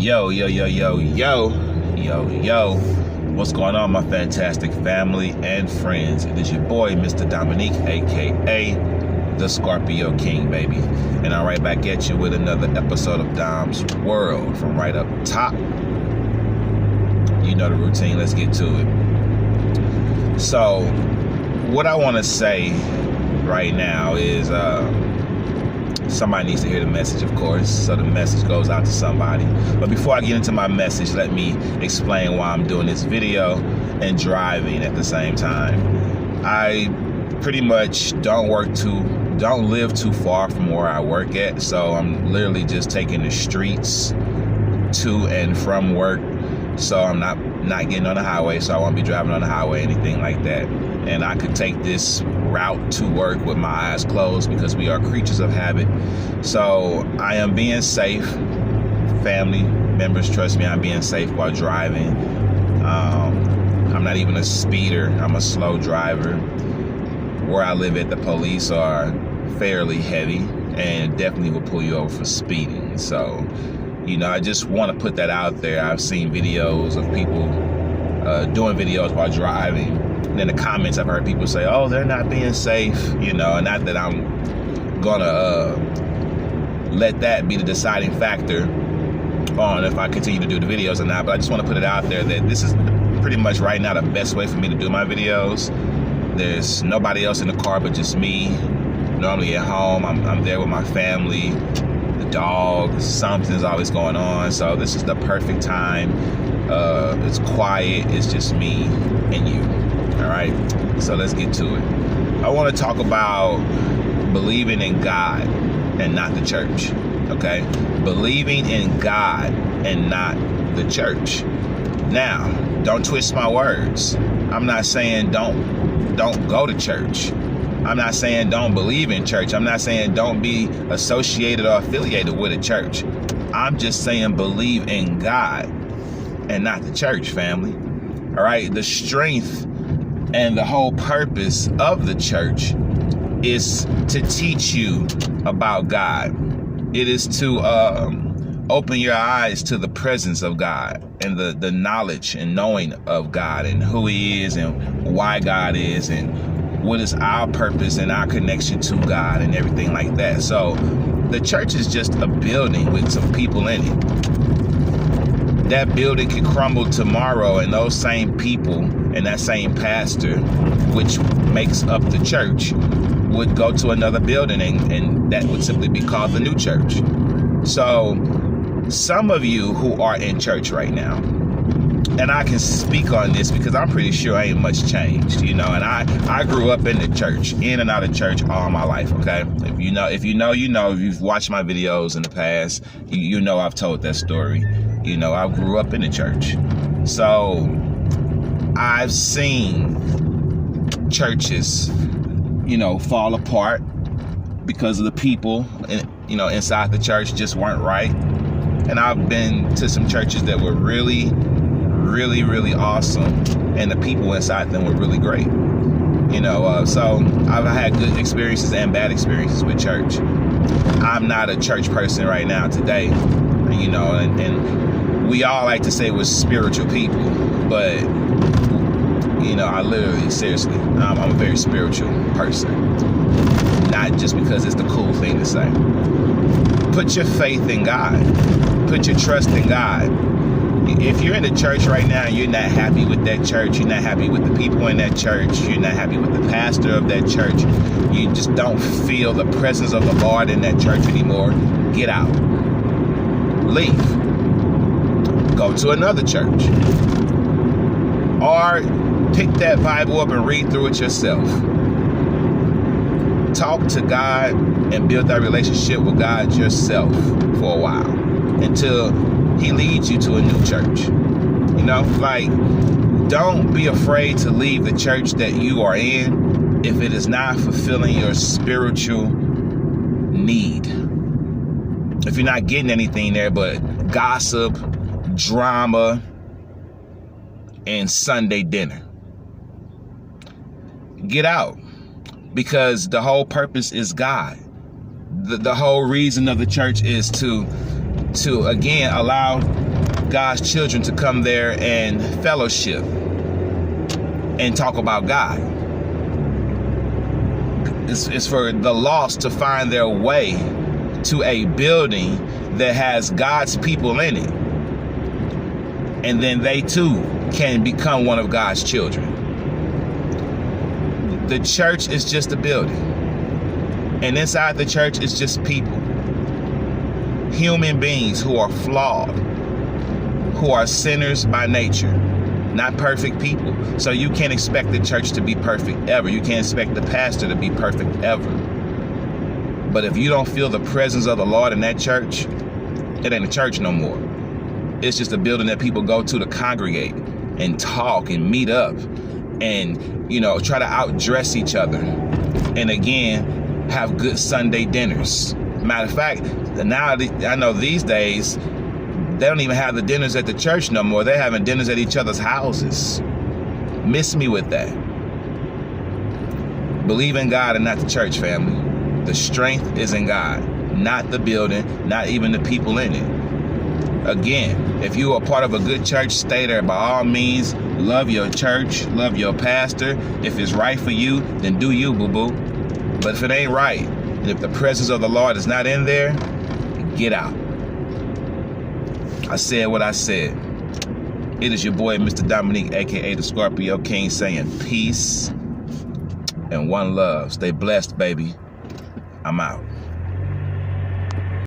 Yo, yo, yo, yo, yo, yo, yo. What's going on, my fantastic family and friends? It is your boy, Mr. Dominique, aka the Scorpio King, baby. And I'm right back at you with another episode of Dom's World from right up top. You know the routine, let's get to it. So, what I want to say right now is somebody needs to hear the message, of course, so the message goes out to somebody. But before I get into my message, let me explain why I'm doing this video and driving at the same time. I pretty much don't live too far from where I work at, so I'm literally just taking the streets to and from work. So I'm not getting on the highway, so I won't be driving on the highway, anything like that. And I could take this route to work with my eyes closed because we are creatures of habit. So I am being safe. Family members, trust me, I'm being safe while driving. I'm not even a speeder. I'm a slow driver. Where I live at, the police are fairly heavy and definitely will pull you over for speeding. So, you know, I just want to put that out there. I've seen videos of people doing videos while driving. And in the comments, I've heard people say, oh, they're not being safe, you know, and not that I'm gonna let that be the deciding factor on if I continue to do the videos or not. But I just want to put it out there that this is pretty much right now the best way for me to do my videos. There's nobody else in the car but just me. Normally at home, I'm there with my family, the dog, something's always going on. So this is the perfect time. It's quiet, it's just me and you. All right, so let's get to it. I want to talk about believing in God and not the church, okay? Believing in God and not the church. Now, don't twist my words. I'm not saying don't go to church. I'm not saying don't believe in church. I'm not saying don't be associated or affiliated with a church. I'm just saying believe in God and not the church, family. All right, the strength and the whole purpose of the church is to teach you about God. It is to open your eyes to the presence of God and the knowledge and knowing of God and who He is and why God is and what is our purpose and our connection to God and everything like that. So the church is just a building with some people in it. That building could crumble tomorrow and those same people and that same pastor, which makes up the church, would go to another building and that would simply be called the new church. So some of you who are in church right now, and I can speak on this because I'm pretty sure ain't much changed, you know, and I grew up in the church, in and out of church all my life, okay? If you know, if you've watched my videos in the past, you know I've told that story. You know, I grew up in the church. So I've seen churches, you know, fall apart because of the people, you know, inside the church just weren't right. And I've been to some churches that were really, really, really awesome, and the people inside them were really great. You know, so I've had good experiences and bad experiences with church. I'm not a church person right now today, you know, and we all like to say we're spiritual people, but, you know, I literally, seriously, I'm a very spiritual person. Not just because it's the cool thing to say. Put your faith in God. Put your trust in God. If you're in the church right now and you're not happy with that church, you're not happy with the people in that church, you're not happy with the pastor of that church, you just don't feel the presence of the Lord in that church anymore, get out. Leave. Go to another church. Or pick that Bible up and read through it yourself. Talk to God and build that relationship with God yourself for a while until He leads you to a new church. You know, like, don't be afraid to leave the church that you are in if it is not fulfilling your spiritual need. If you're not getting anything there but gossip, drama, and Sunday dinner, get out, because the whole purpose is God. The whole reason of the church is to again allow God's children to come there and fellowship and talk about God. It's for the lost to find their way to a building that has God's people in it. And then they too can become one of God's children. The church is just a building. And inside the church is just people. Human beings who are flawed, who are sinners by nature, not perfect people. So you can't expect the church to be perfect ever. You can't expect the pastor to be perfect ever. But if you don't feel the presence of the Lord in that church, it ain't a church no more. It's just a building that people go to congregate and talk and meet up and, you know, try to outdress each other. And again, have good Sunday dinners. Matter of fact, now I know these days, they don't even have the dinners at the church no more. They're having dinners at each other's houses. Miss me with that. Believe in God and not the church, family. The strength is in God, not the building, not even the people in it. Again, if you are part of a good church, stay there by all means. Love your church, love your pastor. If it's right for you, then do you, boo-boo. But if it ain't right, and if the presence of the Lord is not in there, get out. I said what I said. It is your boy, Mr. Dominique, aka the Scorpio King, saying peace and one love. Stay blessed, baby. I'm out.